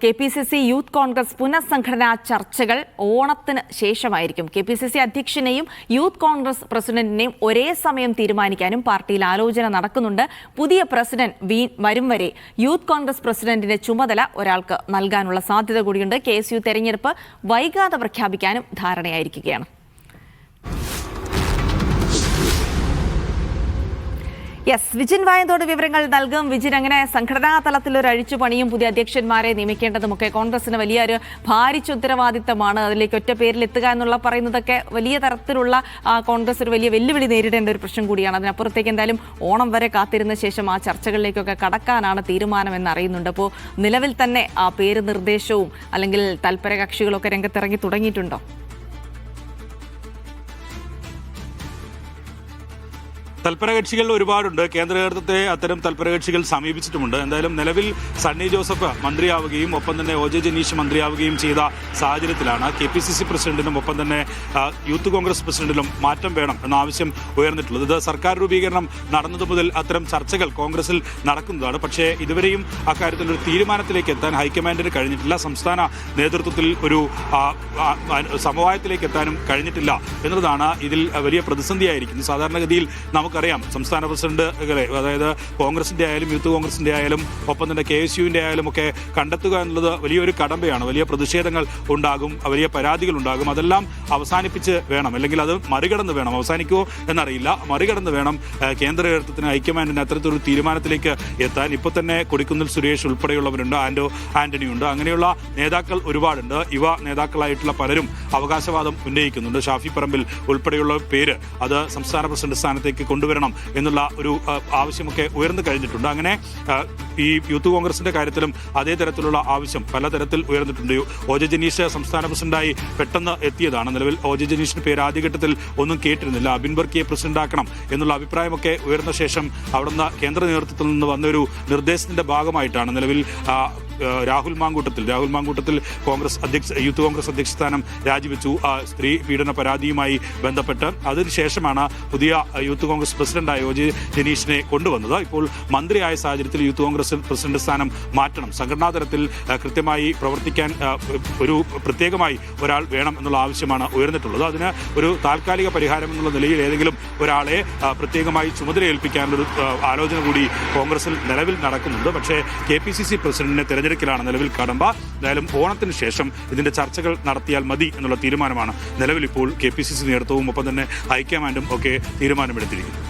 KPCC youth Congress പുനഃസംഘടനാ ചർച്ചകൾ ഓണത്തിന് ശേഷമായിരിക്കും. KPCC അധ്യക്ഷനെയും യൂത്ത് കോൺഗ്രസ് പ്രസിഡന്റിനെയും ഒരേ സമയം തീരുമാനിക്കാനും പാർട്ടിയിൽ ആലോചന നടക്കുന്നുണ്ട്. പുതിയ പ്രസിഡന്റ് വരും വരെ യൂത്ത് കോൺഗ്രസ് പ്രസിഡന്റിന്റെ ചുമതല ഒരാൾക്ക് നൽകാനുള്ള സാധ്യത കൂടിയുണ്ട്. KSU തെരഞ്ഞെടുപ്പ് വൈകാതെ പ്രഖ്യാപിക്കാനും ധാരണയായിരിക്കുകയാണ്. വിജിൻ വായന്തോട് വിവരങ്ങൾ നൽകും. വിജിൻ, അങ്ങനെ സംഘടനാ തലത്തിൽ ഒരു അഴിച്ചുപണിയും പുതിയ അധ്യക്ഷന്മാരെ നിയമിക്കേണ്ടതുമൊക്കെ കോൺഗ്രസിന് വലിയൊരു ഭാരിച്ച ഉത്തരവാദിത്തമാണ്. അതിലേക്ക് ഒറ്റ പേരിൽ എത്തുക എന്നുള്ള പറയുന്നതൊക്കെ വലിയ തരത്തിലുള്ള കോൺഗ്രസ് ഒരു വലിയ വെല്ലുവിളി നേരിടേണ്ട ഒരു പ്രശ്നം കൂടിയാണ്. അതിനപ്പുറത്തേക്ക് എന്തായാലും ഓണം വരെ കാത്തിരുന്ന ശേഷം ആ ചർച്ചകളിലേക്കൊക്കെ കടക്കാനാണ് തീരുമാനമെന്ന് അറിയുന്നുണ്ട്. അപ്പോൾ നിലവിൽ തന്നെ ആ പേര് നിർദ്ദേശവും അല്ലെങ്കിൽ തൽപര കക്ഷികളൊക്കെ രംഗത്തിറങ്ങി തുടങ്ങിയിട്ടുണ്ടോ? തൽപരകക്ഷികൾ ഒരുപാടുണ്ട്. കേന്ദ്ര നേതൃത്വത്തെ അത്തരം തൽപരകക്ഷികൾ സമീപിച്ചിട്ടുമുണ്ട്. എന്തായാലും നിലവിൽ സണ്ണി ജോസഫ് മന്ത്രിയാവുകയും ഒപ്പം തന്നെ OJ ജനീഷ് മന്ത്രിയാവുകയും ചെയ്ത സാഹചര്യത്തിലാണ് KPCC പ്രസിഡന്റിനും ഒപ്പം തന്നെ യൂത്ത് കോൺഗ്രസ് പ്രസിഡന്റിലും മാറ്റം വേണം എന്ന ആവശ്യം ഉയർന്നിട്ടുള്ളത്. ഇത് സർക്കാർ രൂപീകരണം നടന്നതു മുതൽ അത്തരം ചർച്ചകൾ കോൺഗ്രസിൽ നടക്കുന്നതാണ്. പക്ഷേ ഇതുവരെയും അക്കാര്യത്തിൽ ഒരു തീരുമാനത്തിലേക്ക് എത്താൻ ഹൈക്കമാൻഡിന് കഴിഞ്ഞിട്ടില്ല. സംസ്ഥാന നേതൃത്വത്തിൽ ഒരു സമവായത്തിലേക്ക് എത്താനും കഴിഞ്ഞിട്ടില്ല എന്നതാണ് ഇതിൽ വലിയ പ്രതിസന്ധിയായിരിക്കുന്നത്. സാധാരണഗതിയിൽ നമുക്കറിയാം, സംസ്ഥാന പ്രസിഡന്റുകളെ, അതായത് കോൺഗ്രസിന്റെ ആയാലും യൂത്ത് കോൺഗ്രസിന്റെ ആയാലും ഒപ്പം തന്നെ KSUവിന്റെ ആയാലും ഒക്കെ കണ്ടെത്തുക എന്നുള്ളത് വലിയൊരു കടമ്പയാണ്. വലിയ പ്രതിഷേധങ്ങൾ ഉണ്ടാകും, വലിയ പരാതികൾ ഉണ്ടാകും. അതെല്ലാം അവസാനിപ്പിച്ച് വേണം, അല്ലെങ്കിൽ അത് മറികടന്ന് വേണം, അവസാനിക്കുമോ എന്നറിയില്ല, മറികടന്ന് വേണം കേന്ദ്ര നേതൃത്വത്തിന് ഹൈക്കമാൻഡിന് അത്തരത്തിലൊരു തീരുമാനത്തിലേക്ക് എത്താൻ. ഇപ്പോൾ തന്നെ കൊടിക്കുന്നിൽ സുരേഷ് ഉൾപ്പെടെയുള്ളവരുണ്ട്, ആന്റണിയുണ്ട്, അങ്ങനെയുള്ള നേതാക്കൾ ഒരുപാടുണ്ട്. യുവ നേതാക്കളായിട്ടുള്ള പലരും അവകാശവാദം ഉന്നയിക്കുന്നുണ്ട്. ഷാഫി പറമ്പിൽ ഉൾപ്പെടെയുള്ള പേര് അത് സംസ്ഥാന പ്രസിഡന്റ് സ്ഥാനത്തേക്ക് കൊണ്ടുവരണം എന്നുള്ള ഒരു ആവശ്യമൊക്കെ ഉയർന്നു കഴിഞ്ഞിട്ടുണ്ട്. അങ്ങനെ ഈ യൂത്ത് കോൺഗ്രസിന്റെ കാര്യത്തിലും അതേ തരത്തിലുള്ള ആവശ്യം പലതരത്തിൽ ഉയർന്നിട്ടുണ്ട്. OJ ജനീഷ് സംസ്ഥാന പ്രസിഡന്റായി പെട്ടെന്ന് എത്തിയതാണ്. നിലവിൽ OJ ജനീഷിന്റെ പേര് ആദ്യഘട്ടത്തിൽ ഒന്നും കേട്ടിരുന്നില്ല. അബിൻ വർക്കിയെ പ്രസിഡന്റാക്കണം എന്നുള്ള അഭിപ്രായമൊക്കെ ഉയർന്ന ശേഷം അവിടുന്ന് കേന്ദ്ര നേതൃത്വത്തിൽ നിന്ന് വന്നൊരു നിർദ്ദേശത്തിന്റെ ഭാഗമായിട്ടാണ് നിലവിൽ രാഹുൽ മാങ്കൂട്ടത്തിൽ യൂത്ത് കോൺഗ്രസ് അധ്യക്ഷ സ്ഥാനം രാജിവെച്ചു. സ്ത്രീ പീഡന പരാതിയുമായി ബന്ധപ്പെട്ട് അതിനുശേഷമാണ് പുതിയ യൂത്ത് കോൺഗ്രസ് പ്രസിഡന്റായ OJ ജനീഷിനെ കൊണ്ടുവന്നത്. ഇപ്പോൾ മന്ത്രിയായ സാഹചര്യത്തിൽ യൂത്ത് കോൺഗ്രസ് പ്രസിഡന്റ് സ്ഥാനം മാറ്റണം, സംഘടനാ തലത്തിൽ കൃത്യമായി പ്രവർത്തിക്കാൻ ഒരു പ്രത്യേകമായി ഒരാൾ വേണം എന്നുള്ള ആവശ്യമാണ് ഉയർന്നിട്ടുള്ളത്. അതിന് ഒരു താൽക്കാലിക പരിഹാരം എന്നുള്ള നിലയിൽ ഏതെങ്കിലും ഒരാളെ പ്രത്യേകമായി ചുമതല ഏൽപ്പിക്കാനുള്ളൊരു ആലോചന കൂടി കോൺഗ്രസിൽ നിലവിൽ നടക്കുന്നുണ്ട്. പക്ഷേ KPCC പ്രസിഡന്റിനെ തെരഞ്ഞെടുക്കലാണ് നിലവിൽ കടമ്പ. എന്തായാലും ഓണത്തിന് ശേഷം ഇതിന്റെ ചർച്ചകൾ നടത്തിയാൽ മതി എന്നുള്ള തീരുമാനമാണ് നിലവിൽ ഇപ്പോൾ KPCC നേതൃത്വവും ഒപ്പം തന്നെ ഹൈക്കമാൻഡും ഒക്കെ തീരുമാനമെടുത്തിരിക്കുന്നത്.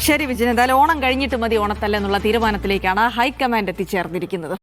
ശരി വിജയൻ, എന്തായാലും ഓണം കഴിഞ്ഞിട്ട് മതി ഓണത്തല്ല എന്നുള്ള തീരുമാനത്തിലേക്കാണ് ഹൈക്കമാൻഡ് എത്തിച്ചേർന്നിരിക്കുന്നത്.